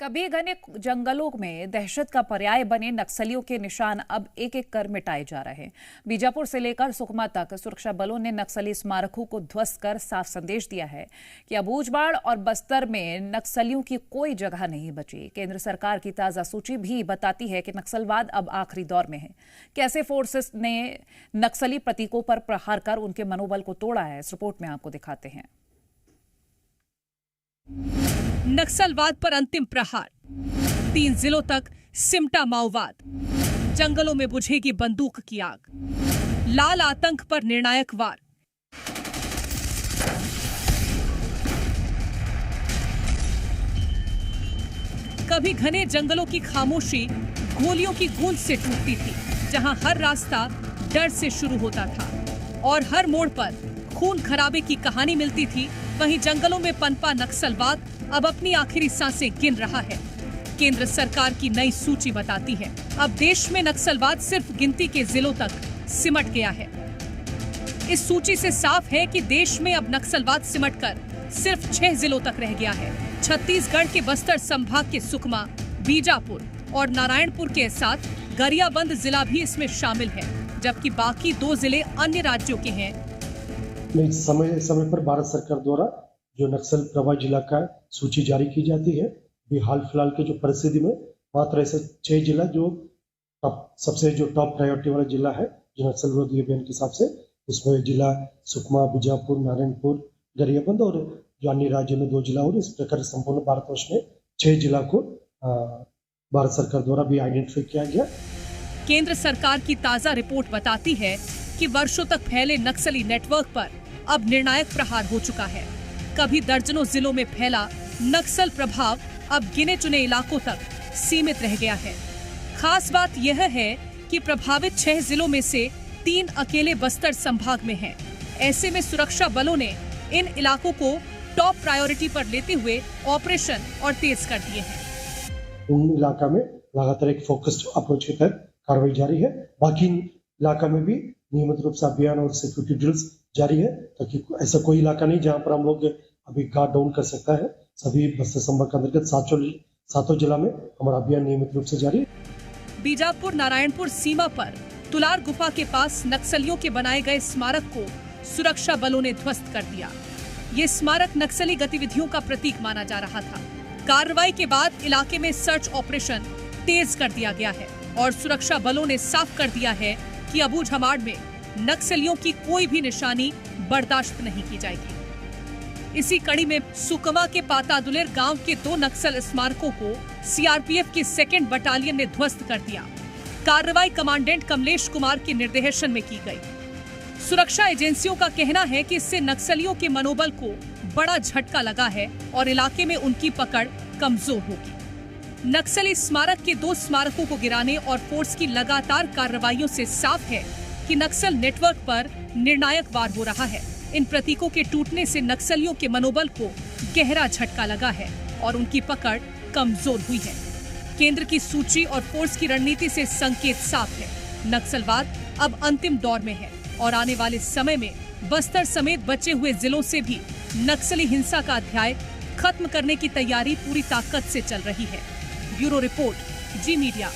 कभी घने जंगलों में दहशत का पर्याय बने नक्सलियों के निशान अब एक एक कर मिटाए जा रहे हैं। बीजापुर से लेकर सुकमा तक सुरक्षा बलों ने नक्सली स्मारकों को ध्वस्त कर साफ संदेश दिया है कि अबूझमाड़ और बस्तर में नक्सलियों की कोई जगह नहीं बची। केंद्र सरकार की ताजा सूची भी बताती है कि नक्सलवाद अब आखिरी दौर में है। कैसे फोर्सेस ने नक्सली प्रतीकों पर प्रहार कर उनके मनोबल को तोड़ा है, इस रिपोर्ट में आपको दिखाते हैं। नक्सलवाद पर अंतिम प्रहार, 3 जिलों तक सिमटा माओवाद, जंगलों में बुझेगी बंदूक की आग, लाल आतंक पर निर्णायक वार। कभी घने जंगलों की खामोशी गोलियों की गूंज से टूटती थी, जहां हर रास्ता डर से शुरू होता था और हर मोड़ पर खून खराबे की कहानी मिलती थी। वहीं जंगलों में पनपा नक्सलवाद अब अपनी आखिरी सांसें गिन रहा है। केंद्र सरकार की नई सूची बताती है अब देश में नक्सलवाद सिर्फ गिनती के जिलों तक सिमट गया है। इस सूची से साफ है कि देश में अब नक्सलवाद सिमटकर सिर्फ 6 जिलों तक रह गया है। छत्तीसगढ़ के बस्तर संभाग के सुकमा, बीजापुर और नारायणपुर के साथ गरियाबंद जिला भी इसमें शामिल है, जबकि बाकी 2 जिले अन्य राज्यों के हैं। समय समय पर भारत सरकार द्वारा जो नक्सल प्रभावित जिला का सूची जारी की जाती है। भी हाल फिलहाल के जो परिस्थिति में मात्र ऐसे 6 जिला जो सबसे टॉप प्रायोरिटी वाला जिला है जो नक्सल विरोधी अभियान के हिसाब से, उसमें जिला सुकमा, बीजापुर, नारायणपुर, गरियाबंद और जो अन्य राज्यों में 2 जिला और इस प्रकार संपूर्ण भारतवर्ष में 6 जिला को भारत सरकार द्वारा भी आइडेंटिफाई किया गया। केंद्र सरकार की ताजा रिपोर्ट बताती है कि वर्षों तक फैले नक्सली नेटवर्क पर अब निर्णायक प्रहार हो चुका है। कभी दर्जनों जिलों में फैला नक्सल प्रभाव अब गिने चुने इलाकों तक सीमित रह गया है। खास बात यह है कि प्रभावित 6 जिलों में से 3 अकेले बस्तर संभाग में हैं। ऐसे में सुरक्षा बलों ने इन इलाकों को टॉप प्रायोरिटी पर लेते हुए ऑपरेशन और तेज कर दिए हैं। उन इलाका में लगातार एक फोकस्ड अप्रोच के तहत कार्रवाई जारी है। बाकी इलाका में भी नियमित रूप से अभियान और सिक्योरिटी ड्रिल्स जारी है, ताकि ऐसा कोई इलाका नहीं जहां पर हम लोग अभी गार्ड डाउन कर सकता है। सभी बस्तर संभाग के अंतर्गत 7 जिला में हमारा अभियान नियमित रूप से जारी है। बीजापुर नारायणपुर सीमा पर तुलार गुफा के पास नक्सलियों के बनाए गए स्मारक को सुरक्षा बलों ने ध्वस्त कर दिया। ये स्मारक नक्सली गतिविधियों का प्रतीक माना जा रहा था। कार्रवाई के बाद इलाके में सर्च ऑपरेशन तेज कर दिया गया है और सुरक्षा बलों ने साफ कर दिया है कि अबूझमाड़ में नक्सलियों की कोई भी निशानी बर्दाश्त नहीं की जाएगी। इसी कड़ी में सुकमा के पातादुलेर गांव के 2 नक्सल स्मारकों को सीआरपीएफ की 2nd बटालियन ने ध्वस्त कर दिया। कार्रवाई कमांडेंट कमलेश कुमार के निर्देशन में की गई। सुरक्षा एजेंसियों का कहना है कि इससे नक्सलियों के मनोबल को बड़ा झटका लगा है और इलाके में उनकी पकड़ कमजोर होगी। नक्सली स्मारक के 2 स्मारकों को गिराने और फोर्स की लगातार कार्रवाइयों से साफ है कि नक्सल नेटवर्क पर निर्णायक वार हो रहा है। इन प्रतीकों के टूटने से नक्सलियों के मनोबल को गहरा झटका लगा है और उनकी पकड़ कमजोर हुई है। केंद्र की सूची और फोर्स की रणनीति से संकेत साफ है, नक्सलवाद अब अंतिम दौर में है और आने वाले समय में बस्तर समेत बचे हुए जिलों से भी नक्सली हिंसा का अध्याय खत्म करने की तैयारी पूरी ताकत से चल रही है। ब्यूरो रिपोर्ट, जी मीडिया।